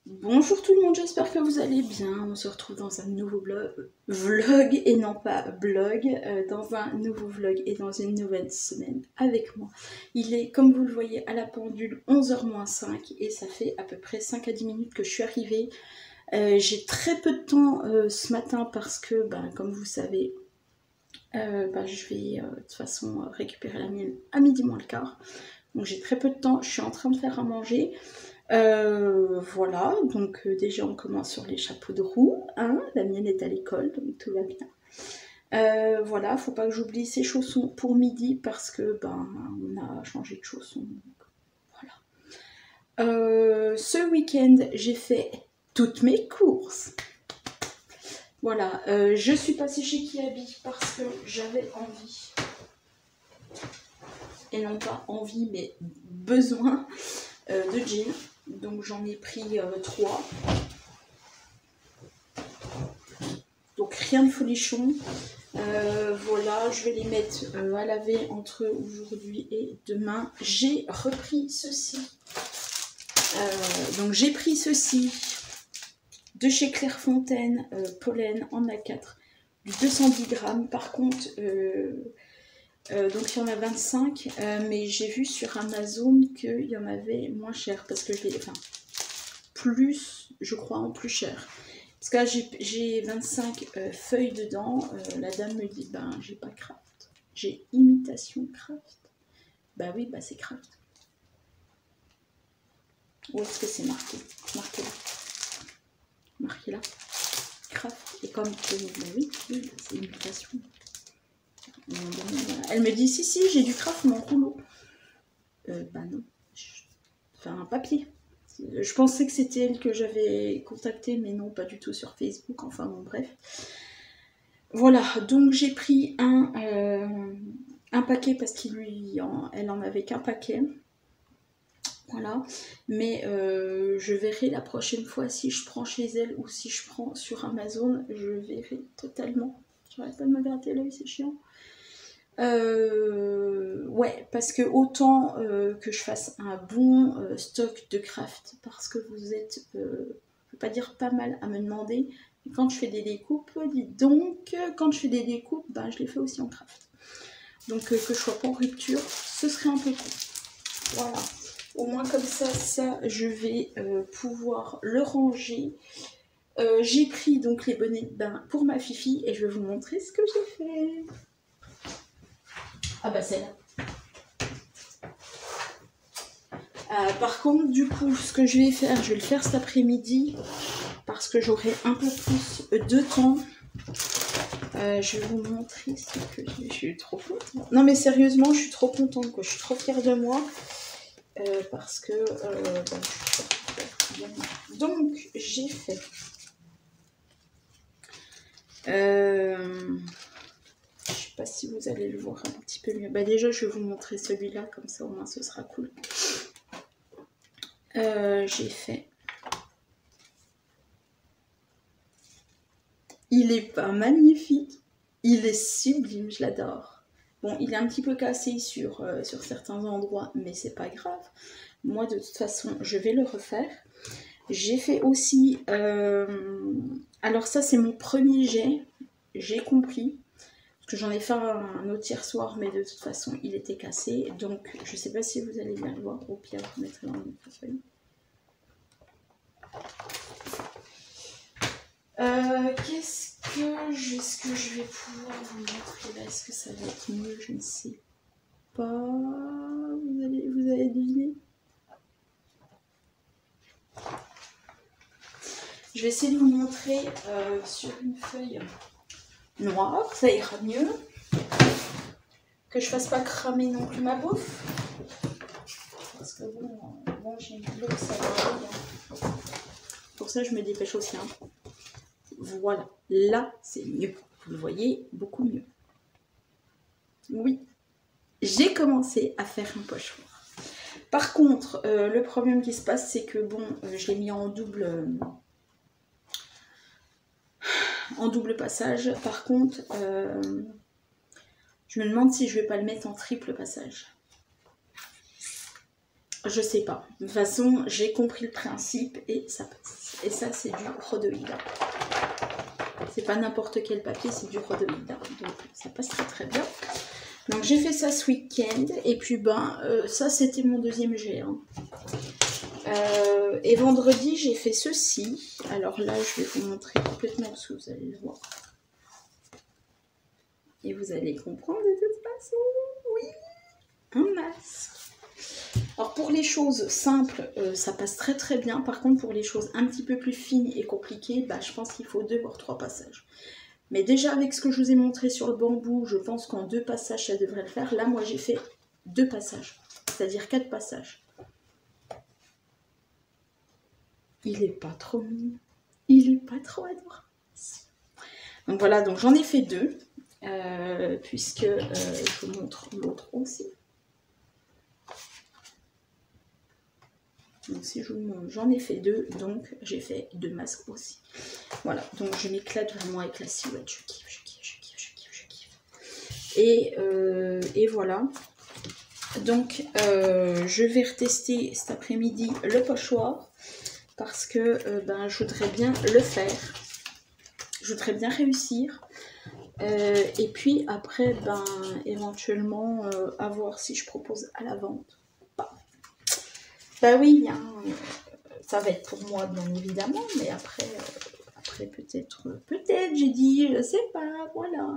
Bonjour tout le monde, j'espère que vous allez bien. On se retrouve dans un nouveau vlog et non pas blog, dans un nouveau vlog et dans une nouvelle semaine avec moi. Il est, comme vous le voyez, à la pendule 11h-5 et ça fait à peu près 5 à 10 minutes que je suis arrivée. J'ai très peu de temps ce matin parce que, comme vous savez, je vais de toute façon récupérer la mienne à midi moins le quart. Donc j'ai très peu de temps, je suis en train de faire à manger. Voilà, donc déjà on commence sur les chapeaux de roue, hein. La mienne est à l'école, donc tout va bien. Voilà, faut pas que j'oublie ces chaussons pour midi parce que on a changé de chaussons. Donc, voilà. Ce week-end, j'ai fait toutes mes courses. Voilà, je suis passée chez Kiabi parce que j'avais envie, et non pas envie, mais besoin de jeans. Donc j'en ai pris 3. Donc rien de folichon. Voilà, je vais les mettre à laver entre aujourd'hui et demain. J'ai repris ceci. Donc j'ai pris ceci de chez Clairefontaine, pollen en A4, du 210 grammes. Par contre, donc il y en a 25, mais j'ai vu sur Amazon qu'il y en avait moins cher parce que je l'ai, plus, je crois, en plus cher. Parce que là, j'ai 25 feuilles dedans. La dame me dit, j'ai pas Craft. J'ai imitation Craft. Bah oui, c'est Craft. Où est-ce que c'est marqué? Marqué là. Marqué là. Craft. Et comme, oui, c'est imitation. Elle me dit, si, j'ai du Craft, mon rouleau. Non. Enfin, un papier. Je pensais que c'était elle que j'avais contactée, mais non, pas du tout sur Facebook. Enfin, bon, bref. Voilà, donc j'ai pris un paquet parce elle en avait qu'un paquet. Voilà, mais je verrai la prochaine fois si je prends chez elle ou si je prends sur Amazon. Je verrai totalement. J'arrête pas de me gratter l'œil, c'est chiant. Ouais, parce que autant que je fasse un bon stock de craft, parce que vous êtes, je vais pas dire pas mal à me demander, mais quand je fais des découpes, dites donc, quand je fais des découpes, je les fais aussi en craft. Donc que je sois pas en rupture, ce serait un peu con. Voilà, au moins comme ça je vais pouvoir le ranger. J'ai pris donc les bonnets de bain pour ma fifi et je vais vous montrer ce que j'ai fait. Ah celle-là. Par contre, du coup, ce que je vais faire, je vais le faire cet après-midi parce que j'aurai un peu plus de temps. Je vais vous montrer ce que je suis trop contente. Non mais sérieusement, je suis trop contente, quoi. Je suis trop fière de moi parce que donc j'ai fait. Je sais pas si vous allez le voir un petit peu mieux. Déjà, je vais vous montrer celui-là, comme ça au moins ce sera cool. J'ai fait. Il est pas magnifique, il est sublime, je l'adore. Bon, il est un petit peu cassé sur certains endroits, mais c'est pas grave. Moi, de toute façon, je vais le refaire. J'ai fait aussi... alors ça, c'est mon premier jet, j'ai compris. Parce que j'en ai fait un autre hier soir, mais de toute façon, il était cassé. Donc, je sais pas si vous allez bien le voir. Au pire, je mettrai dans le feuille. Qu'est-ce que je vais pouvoir vous montrer là? Est-ce que ça va être mieux? Je ne sais pas. Vous allez deviner? Je vais essayer de vous montrer sur une feuille noire, ça ira mieux. Que je fasse pas cramer non plus ma bouffe. Parce que bon j'ai une l'eau, ça va bien. Pour ça, je me dépêche aussi. Hein. Voilà, là, c'est mieux. Vous le voyez, beaucoup mieux. Oui, j'ai commencé à faire un pochoir. Par contre, le problème qui se passe, c'est que je l'ai mis en double passage. Par contre, je me demande si je vais pas le mettre en triple passage. Je sais pas. De toute façon, j'ai compris le principe et ça passe. Et ça, c'est du rhodoïda. C'est pas n'importe quel papier, c'est du rhodoïda. Donc, ça passe très très bien. Donc, j'ai fait ça ce week-end. Et puis, ça, c'était mon deuxième jet. Hein. Et vendredi, j'ai fait ceci. Alors là, je vais vous montrer complètement parce que vous allez le voir. Et vous allez comprendre de toute façon. Oui, un masque. Alors pour les choses simples, ça passe très très bien. Par contre, pour les choses un petit peu plus fines et compliquées, je pense qu'il faut 2 voire 3 passages. Mais déjà avec ce que je vous ai montré sur le bambou, je pense qu'en 2 passages, ça devrait le faire. Là, moi, j'ai fait 2 passages, c'est-à-dire 4 passages. Il est pas trop mignon. Il est pas trop adorable. Donc voilà, donc j'en ai fait 2, puisque je vous montre l'autre aussi. Donc si je vous montre, j'en ai fait 2, donc j'ai fait 2 masques aussi. Voilà, donc je m'éclate vraiment avec la silhouette, je kiffe, je kiffe, je kiffe, je kiffe, je kiffe. Et voilà. Donc je vais retester cet après-midi le pochoir, parce que je voudrais bien le faire. Je voudrais bien réussir. Et puis après, éventuellement, à voir si je propose à la vente. Oui, hein, ça va être pour moi, bien évidemment, mais après peut-être, j'ai dit, je sais pas, voilà.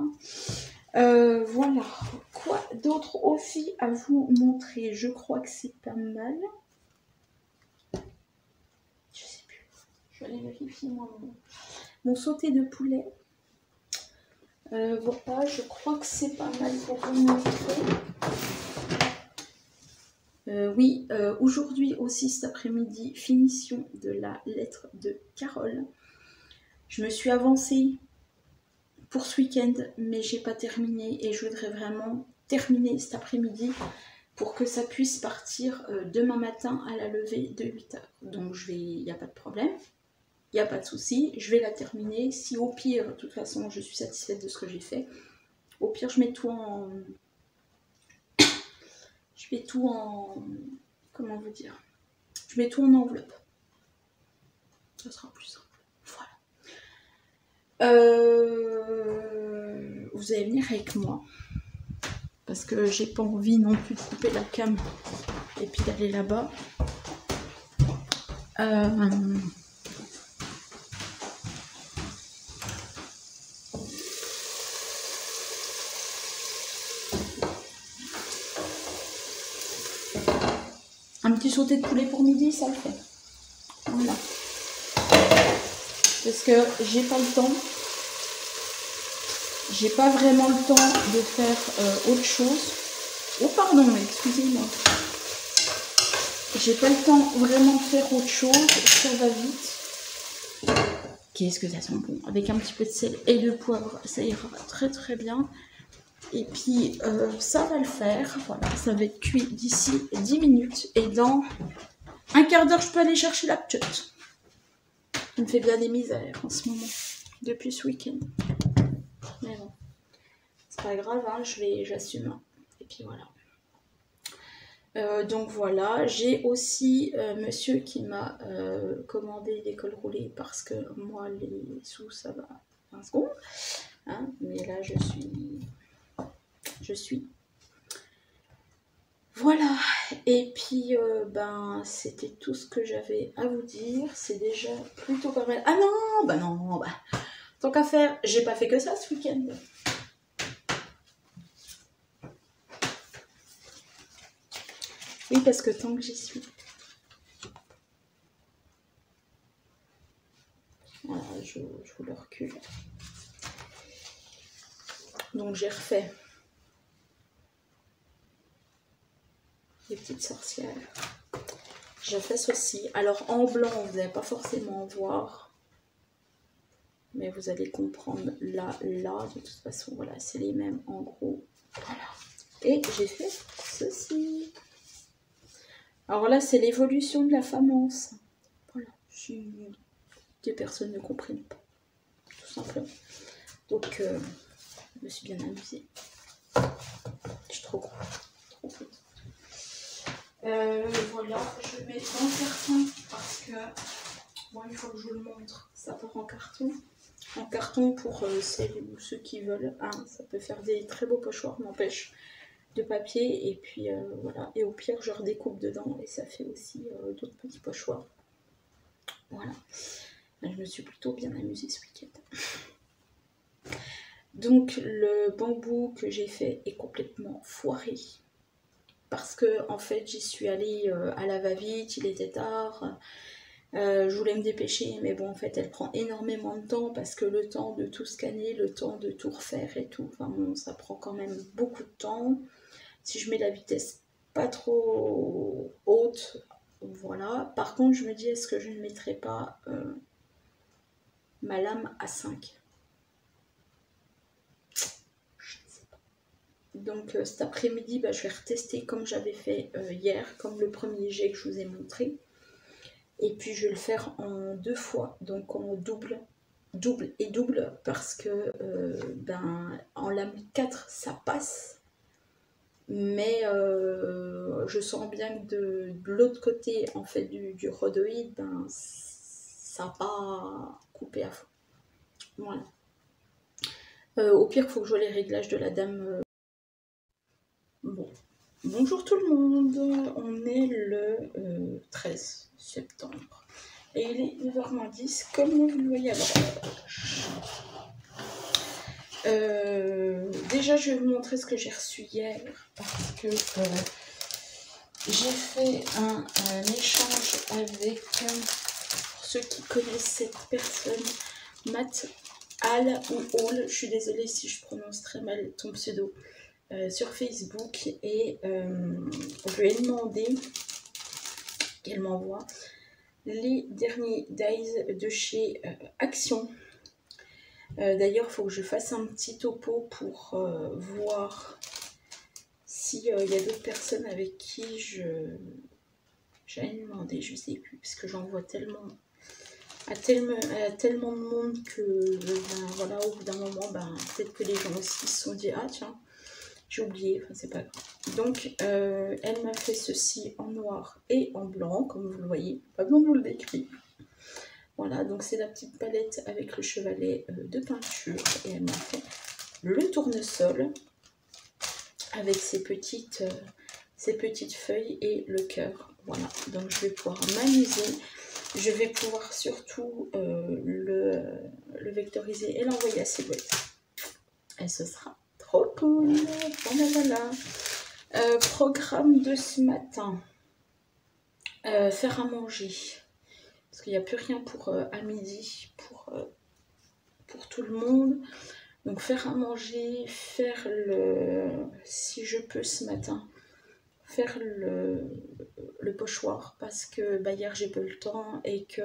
Voilà. Quoi d'autre aussi à vous montrer? Je crois que c'est pas mal. Je sais plus. Je vais aller vérifier mon sauté de poulet. Voilà, je crois que c'est pas mal pour vous montrer. Oui, aujourd'hui aussi cet après-midi, finition de la lettre de Carole. Je me suis avancée pour ce week-end, mais j'ai pas terminé et je voudrais vraiment terminer cet après-midi pour que ça puisse partir demain matin à la levée de 8h. Donc il n'y a pas de problème, il n'y a pas de souci, je vais la terminer. Si au pire, de toute façon, je suis satisfaite de ce que j'ai fait, au pire, je mets tout en... Comment vous dire? Je mets tout en enveloppe. Ça sera plus simple. Voilà. Vous allez venir avec moi. Parce que j'ai pas envie non plus de couper la cam et puis d'aller là-bas. Un petit sauté de poulet pour midi, ça le fait. Voilà. Parce que j'ai pas le temps. J'ai pas vraiment le temps de faire autre chose. Oh pardon, excusez-moi. J'ai pas le temps vraiment de faire autre chose. Ça va vite. Qu'est-ce que ça sent bon. Avec un petit peu de sel et de poivre, ça ira très très bien. Et puis ça va le faire. Voilà, ça va être cuit d'ici 10 minutes. Et dans un quart d'heure, je peux aller chercher la petite. Il me fait bien des misères en ce moment. Depuis ce week-end. Mais bon. C'est pas grave, hein, j'assume. Et puis voilà. Donc voilà, j'ai aussi monsieur qui m'a commandé des cols roulés parce que moi les sous ça va 20 secondes. Hein, mais là je suis. Voilà. Et puis c'était tout ce que j'avais à vous dire. C'est déjà plutôt pas mal. Ah non, tant qu'à faire, j'ai pas fait que ça ce week-end. Oui, parce que tant que j'y suis. Voilà, je vous le recule. Donc j'ai refait les petites sorcières. J'ai fait ceci. Alors en blanc, vous n'allez pas forcément voir. Mais vous allez comprendre là. De toute façon, voilà, c'est les mêmes en gros. Voilà. Et j'ai fait ceci. Alors là, c'est l'évolution de la famence. Voilà. Si des personnes ne comprennent pas. Tout simplement. Donc, je me suis bien amusée. Je suis trop cool. Voilà, je le mets dans le carton parce que bon, il faut que je vous le montre. Ça part en carton. En carton pour celles ou ceux qui veulent. Hein, ça peut faire des très beaux pochoirs, n'empêche, de papier. Et puis voilà. Et au pire, je redécoupe dedans et ça fait aussi d'autres petits pochoirs. Voilà. Je me suis plutôt bien amusée ce week-end. Donc le bambou que j'ai fait est complètement foiré. Parce que en fait j'y suis allée à la va-vite, il était tard. Je voulais me dépêcher, mais bon, en fait, elle prend énormément de temps parce que le temps de tout scanner, le temps de tout refaire et tout, enfin, bon, ça prend quand même beaucoup de temps. Si je mets la vitesse pas trop haute, voilà. Par contre, je me dis, est-ce que je ne mettrai pas ma lame à 5? Je ne sais pas. Donc, cet après-midi, bah, je vais retester comme j'avais fait hier, comme le premier jet que je vous ai montré. Et puis, je vais le faire en 2 fois, donc en double et double parce que ben, en lame 4 ça passe, mais je sens bien que de l'autre côté en fait du rhodoïde, ben, ça n'a pas coupé à fond. Voilà. Au pire, il faut que je vois les réglages de la dame. Bon. Bonjour tout le monde, on est le 13 septembre et il est 9h-10 comme vous le voyez à l'heure. Déjà, je vais vous montrer ce que j'ai reçu hier parce que j'ai fait un échange avec, pour ceux qui connaissent cette personne, Matt Hall ou Hall, je suis désolée si je prononce très mal ton pseudo, sur Facebook et je lui ai demandé qu'elle m'envoie les derniers dies de chez Action. D'ailleurs, il faut que je fasse un petit topo pour voir s'il y a d'autres personnes avec qui j'allais demander, je sais plus, parce que j'en vois tellement à tellement de monde que ben, voilà, au bout d'un moment, ben, peut-être que les gens aussi se sont dit, ah tiens, j'ai oublié, enfin c'est pas grave. Donc elle m'a fait ceci en noir et en blanc, comme vous le voyez, pas besoin de vous le décrire. Voilà, donc c'est la petite palette avec le chevalet de peinture et elle m'a fait le tournesol avec ses petites feuilles et le cœur. Voilà, donc je vais pouvoir m'amuser. Je vais pouvoir surtout le vectoriser et l'envoyer à Silhouette. Et ce sera trop cool. Voilà. Programme de ce matin. Faire à manger. Parce qu'il n'y a plus rien pour à midi pour tout le monde. Donc faire à manger, faire si je peux ce matin, faire le pochoir parce que bah, hier j'ai pas eu le temps et que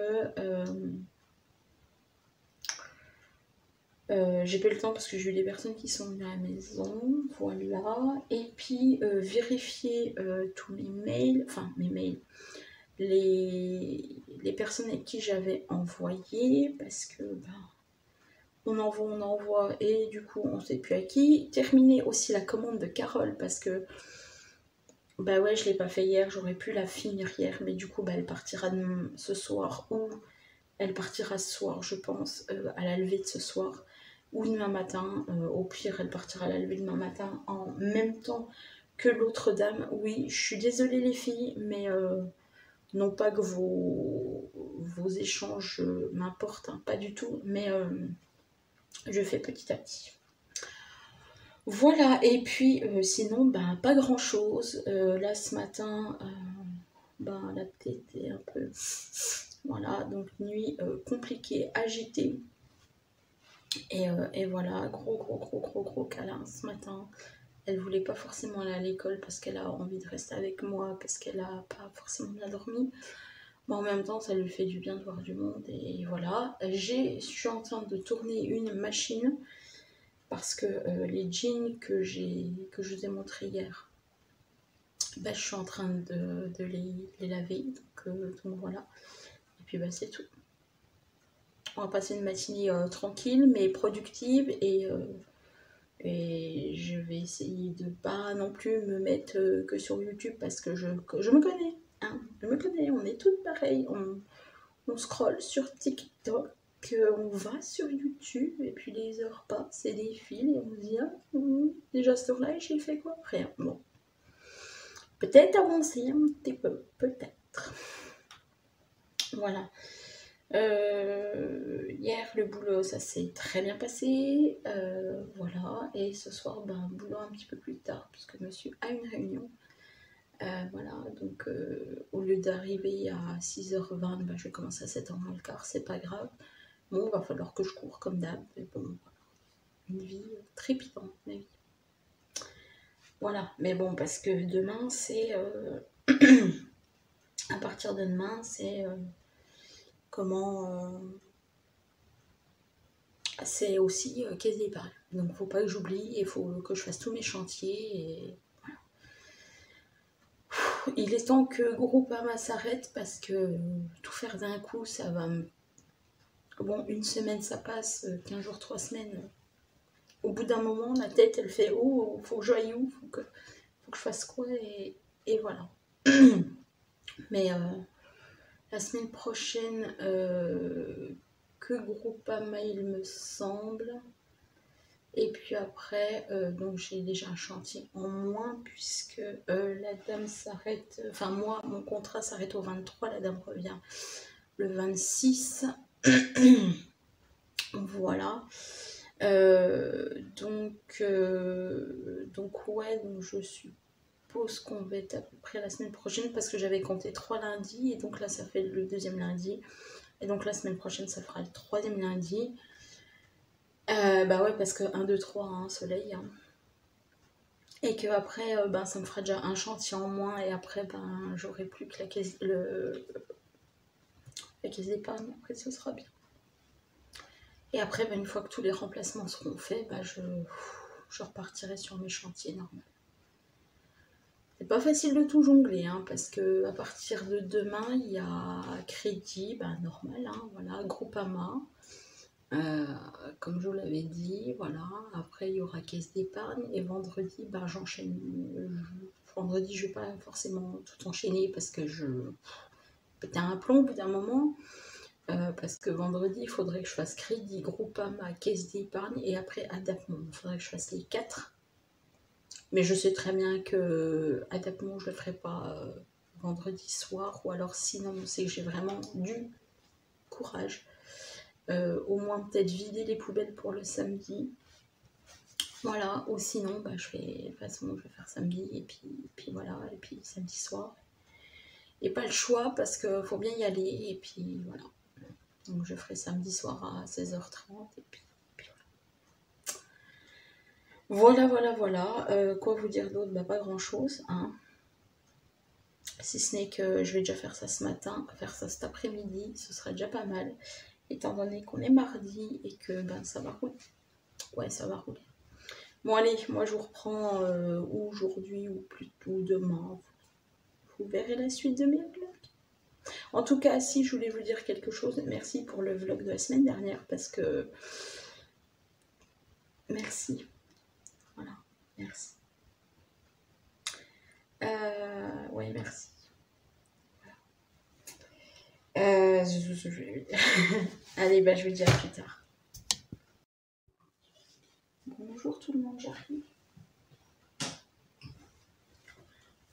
j'ai pas eu le temps parce que j'ai eu des personnes qui sont venues à la maison, voilà. Et puis vérifier tous mes mails, les personnes avec qui j'avais envoyé parce que bah, on envoie et du coup on sait plus à qui. Terminer aussi la commande de Carole parce que bah ouais, je l'ai pas fait hier, j'aurais pu la finir hier, mais du coup bah, elle partira ce soir ou elle partira ce soir, je pense, à la levée de ce soir ou demain matin. Au pire, elle partira à la levée demain matin en même temps que l'autre dame. Oui, je suis désolée les filles, mais non pas que vos échanges m'importent, hein, pas du tout, mais je fais petit à petit. Voilà, et puis sinon, ben, pas grand chose. Là ce matin, ben, la tête est un peu. Voilà, donc nuit compliquée, agitée. Et voilà, gros câlin ce matin. Elle voulait pas forcément aller à l'école parce qu'elle a envie de rester avec moi, parce qu'elle a pas forcément bien dormi. Mais en même temps, ça lui fait du bien de voir du monde. Et voilà, je suis en train de tourner une machine parce que les jeans que je vous ai montrés hier, bah, je suis en train de les laver. Donc voilà. Et puis bah, c'est tout. On va passer une matinée tranquille mais productive et Et je vais essayer de pas non plus me mettre que sur YouTube parce que je me connais. Hein, je me connais, on est toutes pareilles. On scrolle sur TikTok, on va sur YouTube et puis les heures passent et défilent et on se dit ah, déjà ce tour-là j'ai fait quoi? Rien. Bon. Peut-être avancer un petit peu, peut-être. Voilà. Hier, le boulot, ça s'est très bien passé. Voilà. Et ce soir, boulot un petit peu plus tard, puisque monsieur a une réunion. Voilà. Donc, au lieu d'arriver à 6h20, je vais commencer à 7h15, c'est pas grave. Bon, va falloir que je cours comme d'hab. Mais bon, voilà. Une vie trépidante, ma vie. Voilà. Mais bon, parce que demain, c'est... à partir de demain, c'est... c'est aussi caisse d'épargne. Donc faut pas que j'oublie, il faut que je fasse tous mes chantiers. Et voilà. Il est temps que Groupama s'arrête parce que tout faire d'un coup, ça va me... Bon, une semaine ça passe, 15 jours, 3 semaines. Au bout d'un moment, la tête elle fait oh, faut que j'aille où, faut que je fasse quoi et voilà. Mais la semaine prochaine, que Groupama il me semble. Et puis après, donc j'ai déjà un chantier en moins puisque la dame s'arrête, enfin moi, mon contrat s'arrête au 23, la dame revient le 26. Voilà. Donc ouais, donc je suppose qu'on va être à peu près la semaine prochaine parce que j'avais compté 3 lundis et donc là ça fait le 2e lundi. Et donc la semaine prochaine ça fera le 3e lundi. Bah ouais, parce que 1, 2, 3, hein, soleil. Hein. Et que après, ça me fera déjà un chantier en moins. Et après, j'aurai plus que la caisse d'épargne. Après, ce sera bien. Et après, une fois que tous les remplacements seront faits, je repartirai sur mes chantiers normaux. C'est pas facile de tout jongler, hein, parce que à partir de demain, il y a crédit, normal, hein, voilà, Groupama. Comme je vous l'avais dit, voilà. Après, il y aura caisse d'épargne. Et vendredi, j'enchaîne. Vendredi, je vais pas forcément tout enchaîner parce que je pétais un plomb au bout d'un moment. Parce que vendredi, il faudrait que je fasse crédit, Groupama, caisse d'épargne et après Adaptement. Il faudrait que je fasse les 4. Mais je sais très bien que Adaptement, je le ferai pas vendredi soir. Ou alors, sinon, c'est que j'ai vraiment du courage. Au moins peut-être vider les poubelles pour le samedi. Voilà, ou sinon, de toute façon, je vais faire samedi, et puis voilà, et puis samedi soir. Et pas le choix, parce qu'il faut bien y aller, et puis voilà. Donc je ferai samedi soir à 16h30, et puis voilà. Voilà. Quoi vous dire d'autre? Pas grand-chose, hein. Si ce n'est que je vais déjà faire ça ce matin, faire ça cet après-midi, ce sera déjà pas mal. Étant donné qu'on est mardi, et que ça va rouler. Ouais, ça va rouler. Bon allez, moi je vous reprends aujourd'hui ou plutôt demain. Vous verrez la suite de mes vlogs. En tout cas, si je voulais vous dire quelque chose, merci pour le vlog de la semaine dernière parce que... Merci. Voilà, merci. Ouais, merci. Voilà. Allez, je vous dis à plus tard. Bonjour tout le monde, j'arrive.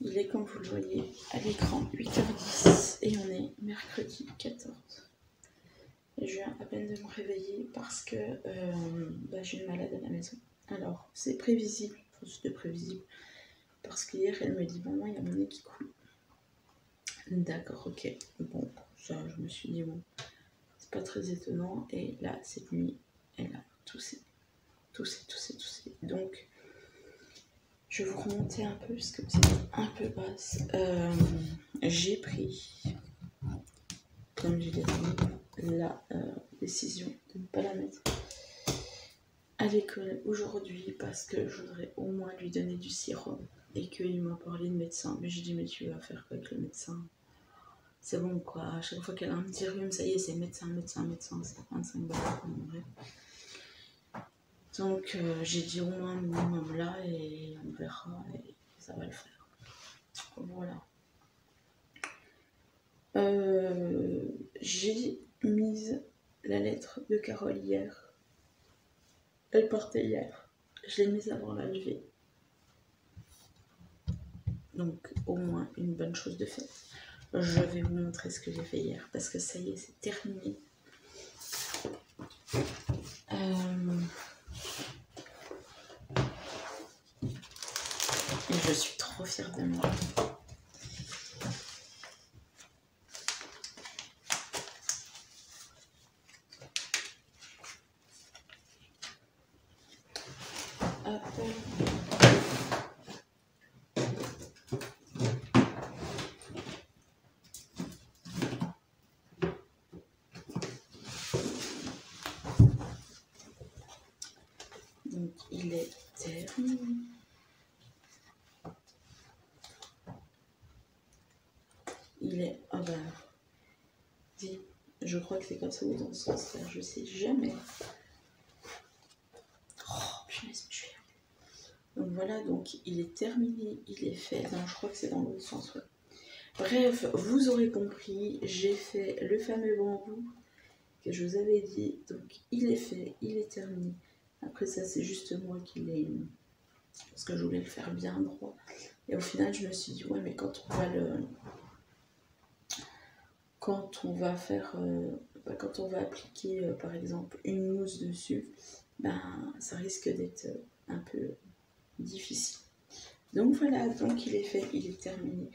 Il est, comme vous le voyez, à l'écran 8h10 et on est mercredi 14. Et je viens à peine de me réveiller parce que j'ai une malade à la maison. Alors, c'est prévisible, c'était prévisible, parce qu'hier, elle me dit « Maman, il y a mon nez qui coule. » D'accord, ok. Bon, ça, je me suis dit « Bon, c'est pas très étonnant. » Et là, cette nuit, elle a toussé. Donc, je vais vous remonter un peu, parce que c'est un peu basse. J'ai pris, comme je l'ai dit, la décision de ne pas la mettre à l'école aujourd'hui parce que je voudrais au moins lui donner du sirop et qu'il m'a parlé de médecin. Mais j'ai dit, mais tu vas faire quoi avec le médecin? C'est bon quoi, à chaque fois qu'elle a un petit rhume, ça y est, c'est médecin, c'est 25 balles en vrai. Donc j'ai dit au moins un minimum là et on verra et ça va le faire. Voilà. J'ai mis la lettre de Carole hier. Elle partait hier. Je l'ai mise avant la levée. Donc au moins une bonne chose de faite. Je vais vous montrer ce que j'ai fait hier parce que ça y est, c'est terminé. Et je suis trop fière de moi. Donc il est terminé. Il est... Ah bah... Dis, je crois que c'est comme ça ou dans ce sens-là, je sais jamais. Oh, punaise, je suis là. Donc voilà, donc il est terminé, il est fait. Non, je crois que c'est dans l'autre sens, ouais. Bref, vous aurez compris, j'ai fait le fameux bambou que je vous avais dit. Donc il est fait, il est terminé. Après ça, c'est juste moi qui l'ai... Parce que je voulais le faire bien droit. Et au final, je me suis dit, ouais, mais quand on va le... Quand on va faire... quand on va appliquer, par exemple, une mousse dessus, ben, ça risque d'être un peu difficile. Donc voilà, donc il est fait, il est terminé.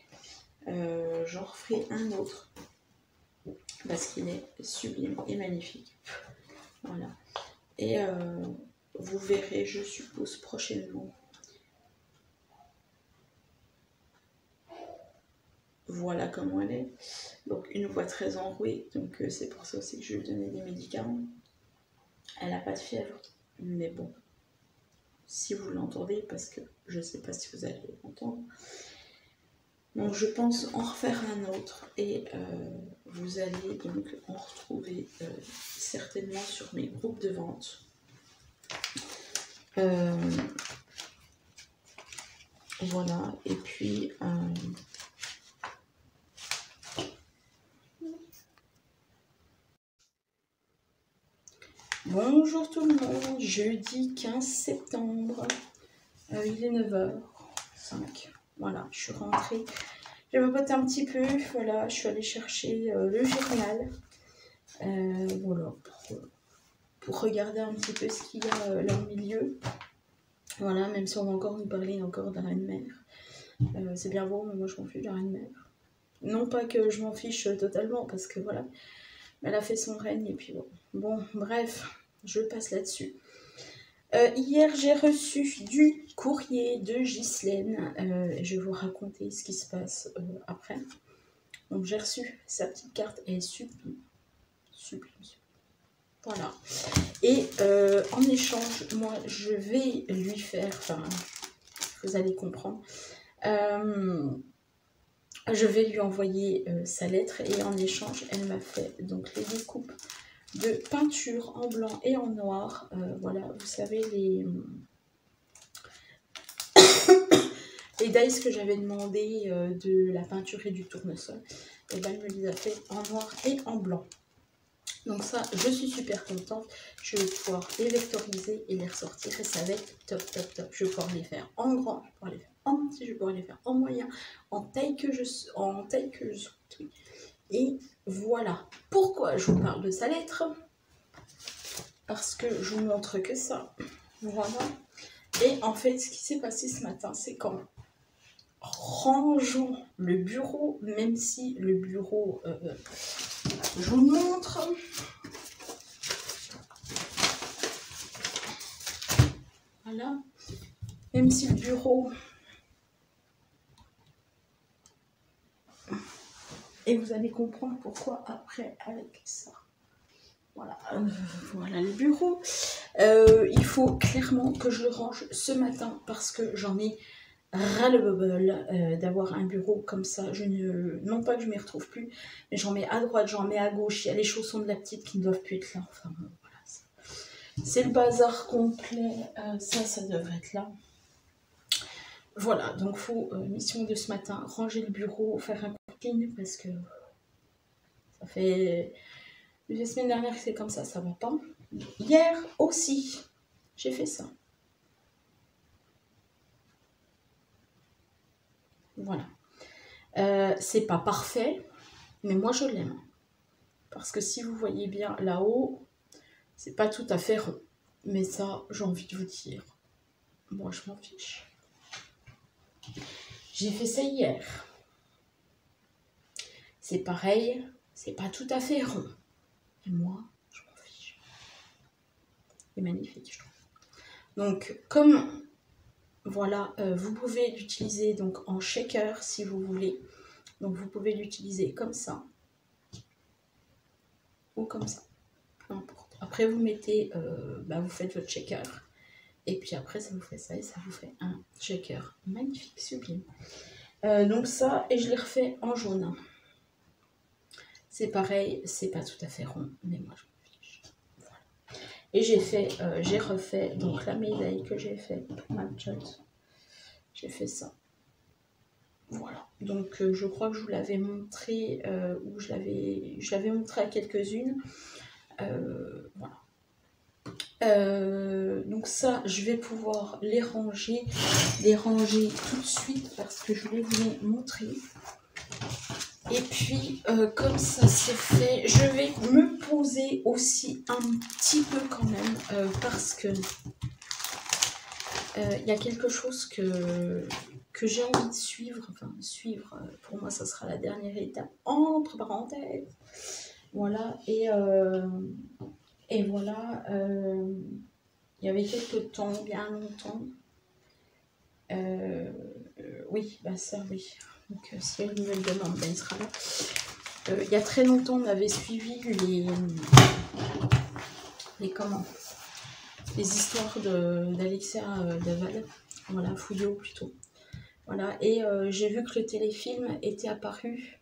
J'en referai un autre parce qu'il est sublime et magnifique. Voilà. Et vous verrez, je suppose, prochainement. Voilà comment elle est. Donc une voix très enrouée, donc c'est pour ça aussi que je lui donnais des médicaments. Elle n'a pas de fièvre, mais bon, si vous l'entendez, parce que je ne sais pas si vous allez l'entendre. Donc je pense en refaire un autre et vous allez donc en retrouver certainement sur mes groupes de vente. Voilà, et puis bonjour tout le monde, jeudi 15 septembre, il est 9h05, voilà, je suis rentrée. J'ai papoté un petit peu, voilà, je suis allée chercher le journal, voilà, pour regarder un petit peu ce qu'il y a là au milieu. Voilà, même si on va encore nous parler encore de la reine-mère. C'est bien beau, mais moi je m'en fiche de la reine-mère. Non pas que je m'en fiche totalement, parce que voilà, elle a fait son règne, et puis bon. Bon, bref, je passe là-dessus. Hier, j'ai reçu du courrier de Ghislaine. Je vais vous raconter ce qui se passe après. Donc j'ai reçu sa petite carte, elle est sublime. Sublime. Voilà. Et en échange, moi, je vais lui faire, enfin, vous allez comprendre, je vais lui envoyer sa lettre et en échange, elle m'a fait donc les découpes de peinture en blanc et en noir. Voilà, vous savez, les dies que j'avais demandé de la peinture et du tournesol, et ben, elle me les a fait en noir et en blanc. Donc ça, je suis super contente. Je vais pouvoir les vectoriser et les ressortir et ça va être top, top, top. Je vais pouvoir les faire en grand, je vais pouvoir les faire en petit, je vais pouvoir les faire en moyen, en taille que je souhaite. Oui. Et voilà. Pourquoi je vous parle de sa lettre? Parce que je vous montre que ça. Voilà. Et en fait, ce qui s'est passé ce matin, c'est qu'en rangeant le bureau, même si le bureau, je vous le montre. Voilà. Même si le bureau... Et vous allez comprendre pourquoi après avec ça. Voilà, voilà le bureau. Il faut clairement que je le range ce matin parce que j'en ai ras-le-bol d'avoir un bureau comme ça. Non pas que je ne m'y retrouve plus, mais j'en mets à droite, j'en mets à gauche. Il y a les chaussons de la petite qui ne doivent plus être là. Enfin bon, voilà. C'est le bazar complet. Ça devrait être là. Voilà, donc mission de ce matin, ranger le bureau, faire un clean parce que ça fait la semaine dernière que c'est comme ça va pas. Hier aussi, j'ai fait ça. Voilà. C'est pas parfait, mais moi je l'aime. Parce que si vous voyez bien là-haut, c'est pas tout à fait rond. Mais ça, j'ai envie de vous dire, moi je m'en fiche. J'ai fait ça hier. C'est pareil, c'est pas tout à fait rond. Et moi, je m'en fiche. C'est magnifique, je trouve. Donc, comme, voilà, vous pouvez l'utiliser donc en shaker si vous voulez. Donc, vous pouvez l'utiliser comme ça. Ou comme ça. Peu importe. Après, vous mettez, vous faites votre shaker. Et puis après, ça vous fait ça et ça vous fait un shaker magnifique, sublime. Donc ça, et je l'ai refait en jaune. C'est pareil, c'est pas tout à fait rond, mais moi je m'en fiche. Voilà. Et j'ai refait donc la médaille que j'ai fait pour ma jotte. J'ai fait ça. Voilà. Donc je crois que je vous l'avais montré, ou je l'avais montré à quelques-unes. Voilà. Donc ça, je vais pouvoir les ranger tout de suite parce que je voulais vous les montrer. Et puis, comme ça c'est fait, je vais me poser aussi un petit peu quand même, parce que y a quelque chose que j'ai envie de suivre. Enfin, suivre, pour moi, ça sera la dernière étape, entre parenthèses. Voilà, et voilà, il y avait quelques temps, bien longtemps. Oui, bah ça, oui. Donc, si elle me le demande, ben, il sera là. Il y a très longtemps, on avait suivi les histoires d'Alexia Daval, voilà, Fouillot plutôt. Voilà, et j'ai vu que le téléfilm était apparu.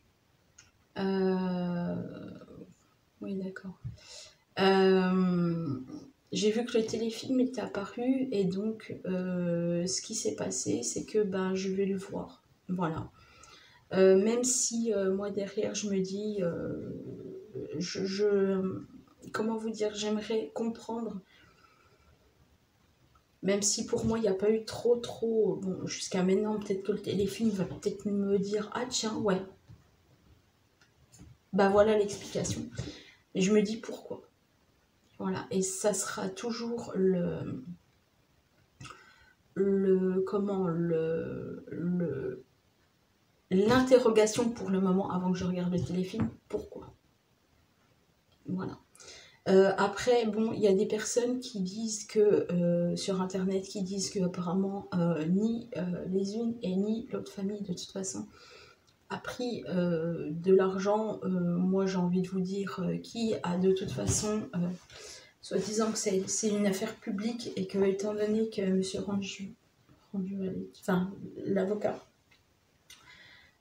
Oui, d'accord. J'ai vu que le téléfilm était apparu et donc ce qui s'est passé, c'est que je vais le voir. Voilà. Même si moi derrière je me dis, comment vous dire, j'aimerais comprendre, même si pour moi il n'y a pas eu trop, bon, jusqu'à maintenant, peut-être que le téléfilm va peut-être me dire, ah tiens, ouais, bah voilà l'explication. Et je me dis pourquoi. Voilà, et ça sera toujours l'interrogation pour le moment avant que je regarde le téléfilm, pourquoi. Voilà. Après, bon, il y a des personnes qui disent que, sur internet, qui disent que apparemment ni les unes et ni l'autre famille, de toute façon, a pris de l'argent. Moi, j'ai envie de vous dire, qui a de toute façon, soi-disant que c'est une affaire publique et que, étant donné que M. enfin, l'avocat,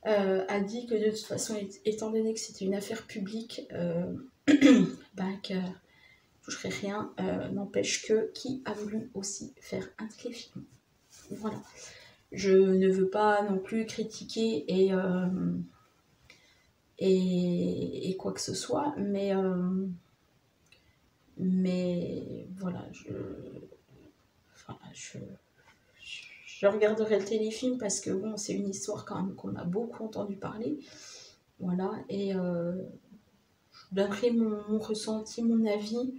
a dit que de toute façon, étant donné que c'était une affaire publique, que je toucherai rien, n'empêche que qui a voulu aussi faire un téléfilm. Voilà. Je ne veux pas non plus critiquer et quoi que ce soit, mais voilà, je regarderai le téléfilm parce que bon, c'est une histoire quand même qu'on a beaucoup entendu parler. Voilà, et je donnerai mon ressenti, mon avis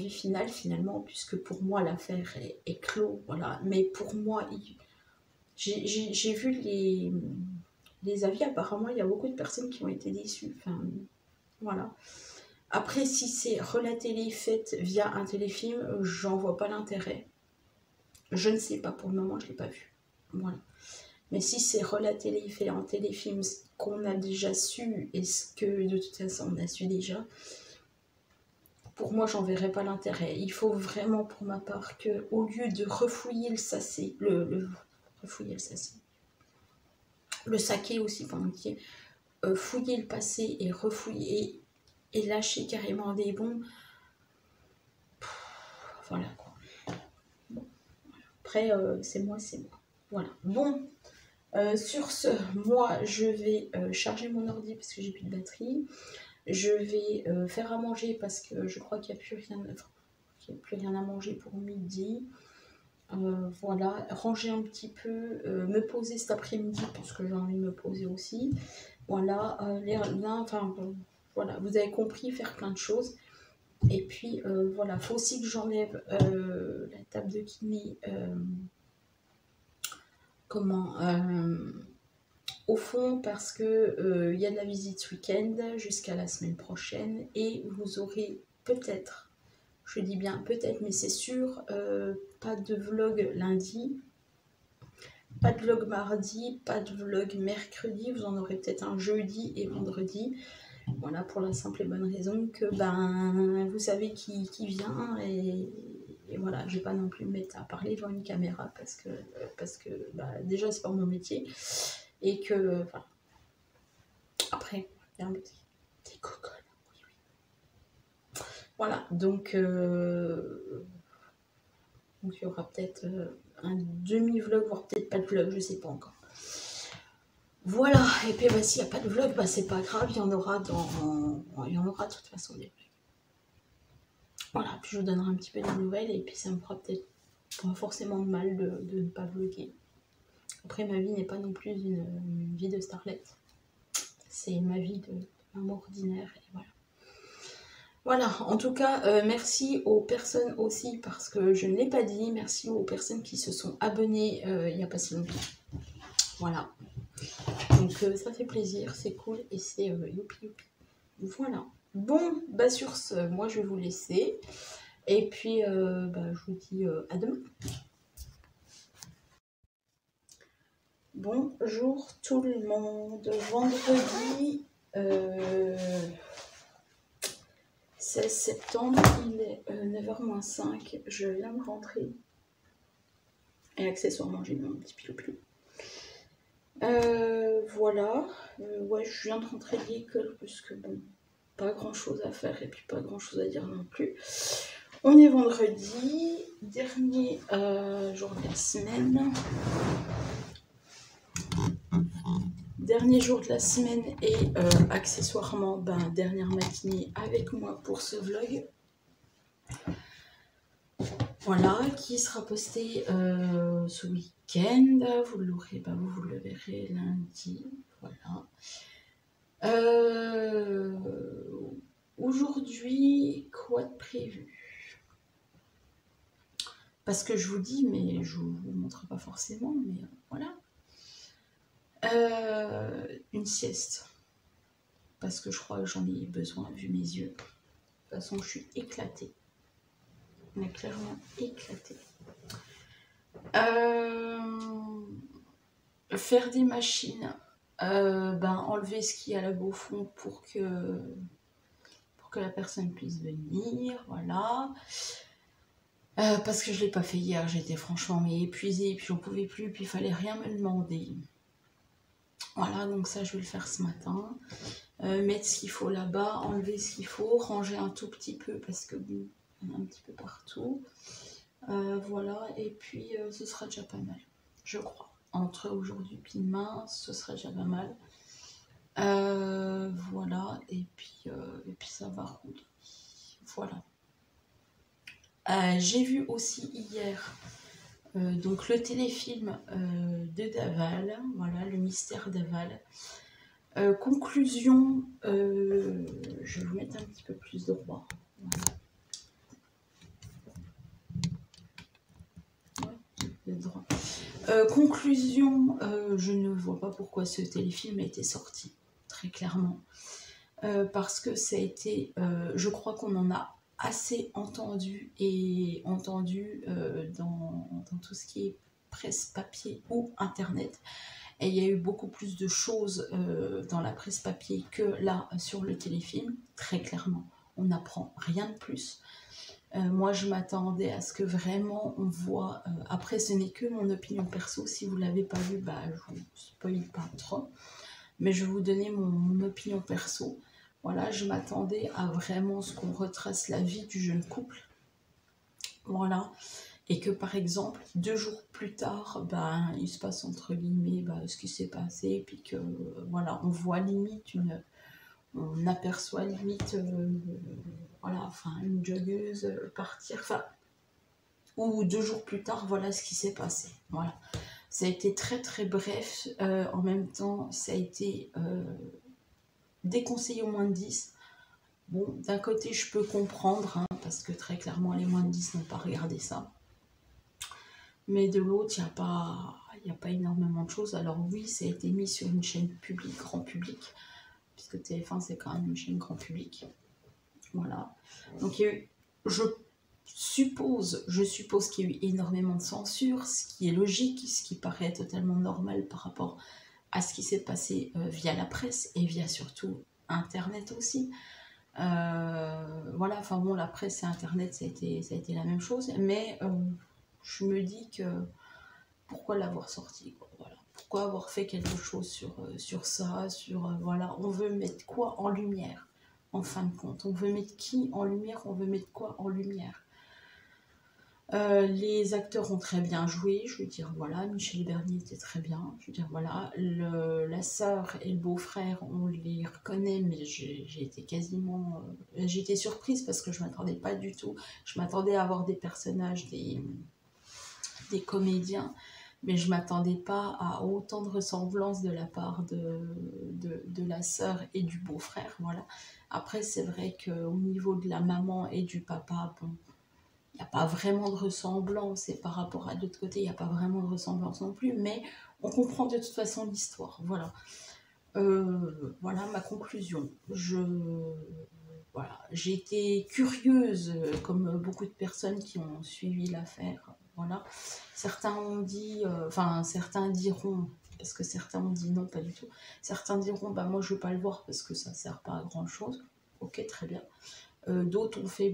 final finalement, puisque pour moi l'affaire est clos, voilà. Mais pour moi, j'ai vu les avis, apparemment il y a beaucoup de personnes qui ont été déçues, enfin voilà. Après, si c'est relater les faits via un téléfilm, j'en vois pas l'intérêt. Je ne sais pas, pour le moment je l'ai pas vu, voilà. Mais si c'est relater les faits en téléfilm, ce qu'on a déjà su et ce que de toute façon on a su déjà, pour moi, j'en verrais pas l'intérêt. Il faut vraiment, pour ma part, que au lieu de refouiller le saké, refouiller le saké, le saké aussi, pendant qu'il fouiller le passé et refouiller et lâcher carrément des bombes. voilà quoi. Bon. Après, c'est moi. Voilà. Bon, sur ce, moi, je vais charger mon ordi parce que j'ai plus de batterie. Je vais faire à manger parce que je crois qu'il n'y a plus rien, enfin, qu'il n'y a plus rien à manger pour midi. Voilà, ranger un petit peu, me poser cet après-midi parce que j'ai envie de me poser aussi. Voilà, enfin, voilà, vous avez compris, faire plein de choses. Et puis voilà, faut aussi que j'enlève la table de kiné, au fond, parce que y a de la visite ce week-end jusqu'à la semaine prochaine et vous aurez peut-être, je dis bien peut-être, mais c'est sûr, pas de vlog lundi, pas de vlog mardi, pas de vlog mercredi, vous en aurez peut-être un jeudi et vendredi. Voilà, pour la simple et bonne raison que ben vous savez qui vient et voilà, je vais pas non plus me mettre à parler devant une caméra parce que bah, déjà c'est pas mon métier et que voilà. Après, il y a un petit cocolle. Oui, oui. Voilà, donc il y aura peut-être un demi-vlog, voire peut-être pas de vlog, je sais pas encore. Voilà, et puis bah, s'il n'y a pas de vlog, bah, c'est pas grave, il y en aura de toute façon des vlogs. Voilà, puis je vous donnerai un petit peu des nouvelles et puis ça me fera peut-être pas forcément de mal de ne pas vlogger. Après, ma vie n'est pas non plus une vie de starlet. C'est ma vie de maman ordinaire et voilà. Voilà, en tout cas, merci aux personnes aussi, parce que je ne l'ai pas dit, merci aux personnes qui se sont abonnées il n'y a pas si longtemps. Voilà. Donc ça fait plaisir, c'est cool et c'est youpi youpi. Voilà. Bon, bah sur ce, moi je vais vous laisser. Et puis, bah, je vous dis à demain. Bonjour tout le monde. Vendredi 16 septembre, il est 9h-5. Je viens de rentrer. Et accessoirement, j'ai mis mon petit pilou-pilou. Voilà. Ouais, je viens de rentrer de l'école parce que bon, pas grand chose à faire et puis pas grand chose à dire non plus. On est vendredi, dernier jour de la semaine. Dernier jour de la semaine et accessoirement, dernière matinée avec moi pour ce vlog. Voilà, qui sera posté ce week-end. Vous l'aurez, vous le verrez lundi. Voilà. Aujourd'hui, quoi de prévu? Parce que je vous dis, mais je ne vous montre pas forcément, mais voilà. Une sieste. Parce que je crois que j'en ai besoin vu mes yeux. De toute façon, je suis éclatée. On est clairement éclatée. Faire des machines. Enlever ce qu'il y a là-bas au fond pour que la personne puisse venir. Voilà. Parce que je ne l'ai pas fait hier, j'étais franchement épuisée, puis j'en pouvais plus, puis il fallait rien me demander. Voilà, donc ça je vais le faire ce matin. Mettre ce qu'il faut là-bas, enlever ce qu'il faut, ranger un tout petit peu parce que bon, il y en a un petit peu partout. Voilà, et puis ce sera déjà pas mal, je crois. Entre aujourd'hui et demain, ce sera déjà pas mal. Voilà, et puis ça va rouler. Voilà. J'ai vu aussi hier donc le téléfilm de Daval, voilà, le mystère Daval. Conclusion, je vais vous mettre un petit peu plus droit. Voilà. Droit. Conclusion, je ne vois pas pourquoi ce téléfilm a été sorti, très clairement. Parce que ça a été, je crois qu'on en a assez entendu dans tout ce qui est presse papier ou internet. Et il y a eu beaucoup plus de choses dans la presse papier que là sur le téléfilm, très clairement. On n'apprend rien de plus. Moi, je m'attendais à ce que vraiment on voit... après, ce n'est que mon opinion perso. Si vous ne l'avez pas vu, je vous spoil pas trop. Mais je vais vous donner mon opinion perso. Voilà, je m'attendais à vraiment ce qu'on retrace la vie du jeune couple. Voilà. Et que par exemple, 2 jours plus tard, ben, il se passe entre guillemets ce qui s'est passé, puis que voilà, on voit limite on aperçoit limite voilà, enfin, une joggeuse partir, enfin, ou 2 jours plus tard, voilà ce qui s'est passé. Voilà. Ça a été très très bref, en même temps, ça a été déconseillé au moins de 10. Bon, d'un côté, je peux comprendre, hein, parce que très clairement, les moins de 10 n'ont pas regardé ça. Mais de l'autre, il n'y a pas énormément de choses. Alors oui, ça a été mis sur une chaîne publique, grand public, puisque TF1, c'est quand même une chaîne grand public. Voilà. Donc, il y a eu, je suppose qu'il y a eu énormément de censure, ce qui est logique, ce qui paraît totalement normal par rapport à ce qui s'est passé via la presse et via surtout Internet aussi. Voilà, enfin bon, la presse et Internet, ça a été la même chose, mais je me dis que pourquoi l'avoir sorti, quoi, voilà. Pourquoi avoir fait quelque chose sur ça, voilà, on veut mettre quoi en lumière, en fin de compte, on veut mettre qui en lumière, on veut mettre quoi en lumière. Les acteurs ont très bien joué, je veux dire, voilà, Michel Bernier était très bien, je veux dire, voilà, la sœur et le beau-frère, on les reconnaît, mais j'ai été quasiment, j'ai été surprise parce que je m'attendais pas du tout, je m'attendais à avoir des personnages, des comédiens, mais je m'attendais pas à autant de ressemblances de la part de la sœur et du beau-frère, voilà. Après, c'est vrai qu'au niveau de la maman et du papa, bon, il n'y a pas vraiment de ressemblance, et par rapport à l'autre côté, il n'y a pas vraiment de ressemblance non plus, mais on comprend de toute façon l'histoire, voilà. Voilà ma conclusion. Voilà, j'ai été curieuse, comme beaucoup de personnes qui ont suivi l'affaire, voilà. Certains ont dit, certains diront, parce que certains ont dit non, pas du tout, certains diront, bah moi je veux pas le voir parce que ça sert pas à grand chose, ok, très bien. D'autres ont fait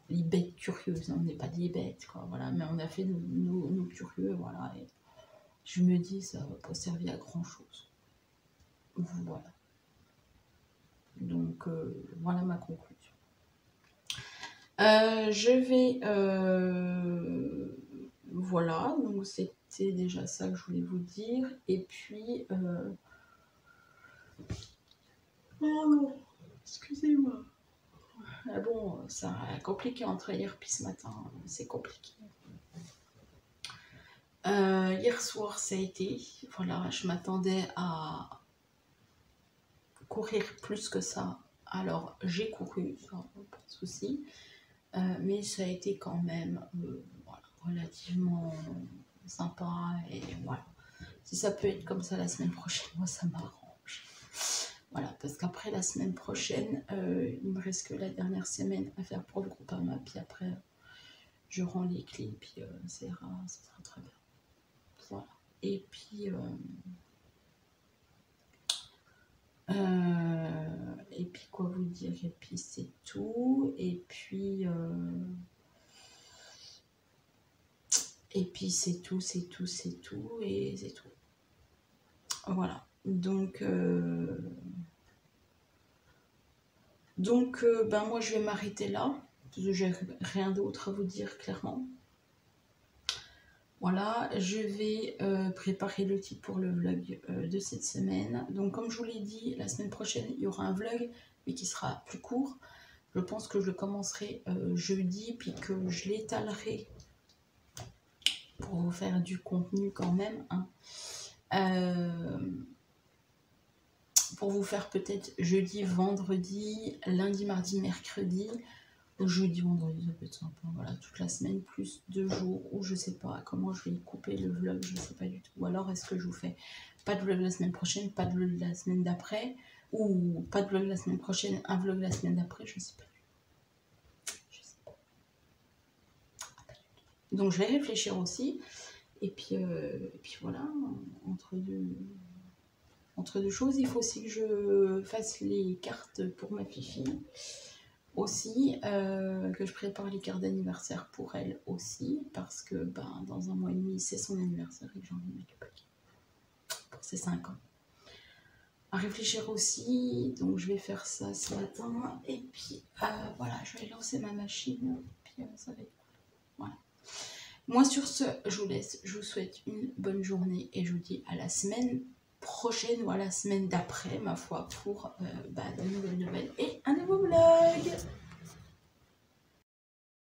les bêtes curieuses, hein. On n'est pas des bêtes, quoi, voilà, mais on a fait nos curieux, voilà, et je me dis, ça va pas servir à grand chose. Voilà. Donc, voilà ma conclusion. Je vais... voilà, donc c'était déjà ça que je voulais vous dire. Et puis... oh, excusez-moi. Ah bon, ça a compliqué entre hier et ce matin, c'est compliqué. Hier soir, ça a été, voilà, je m'attendais à courir plus que ça. Alors, j'ai couru, pas de souci, mais ça a été quand même voilà, relativement sympa, et voilà. Si ça peut être comme ça la semaine prochaine, moi ça m'arrange. Voilà, parce qu'après la semaine prochaine, il me reste que la dernière semaine à faire pour le Groupama, puis après je rends les clés, puis ça ira, ça sera très bien. Voilà. Et puis quoi vous dire, et puis c'est tout, et puis c'est tout, et c'est tout. Voilà. Donc ben moi je vais m'arrêter là. J'ai rien d'autre à vous dire clairement. Voilà, je vais préparer le titre pour le vlog de cette semaine. Donc comme je vous l'ai dit, la semaine prochaine il y aura un vlog, mais qui sera plus court. Je pense que je le commencerai jeudi, puis que je l'étalerai pour vous faire du contenu quand même, hein. Pour vous faire peut-être jeudi, vendredi, lundi, mardi, mercredi. Jeudi, vendredi, ça peut être sympa. Voilà, toute la semaine, plus 2 jours, ou je sais pas comment je vais couper le vlog, je sais pas du tout. Ou alors est-ce que je vous fais pas de vlog la semaine prochaine, pas de vlog la semaine d'après, ou pas de vlog la semaine prochaine, un vlog la semaine d'après, je sais pas. Donc je vais réfléchir aussi. Et puis voilà, entre deux choses, il faut aussi que je fasse les cartes pour ma fifi. Aussi, que je prépare les cartes d'anniversaire pour elle aussi, parce que dans un mois et demi, c'est son anniversaire et que j'ai envie de m'occuper pour ses 5 ans. À réfléchir aussi, donc je vais faire ça ce matin, et puis voilà, je vais lancer ma machine, puis ça va être Moi sur ce, je vous laisse, je vous souhaite une bonne journée et je vous dis à la semaine prochaine ou à la semaine d'après, ma foi, pour de nouvelles nouvelles et un nouveau vlog.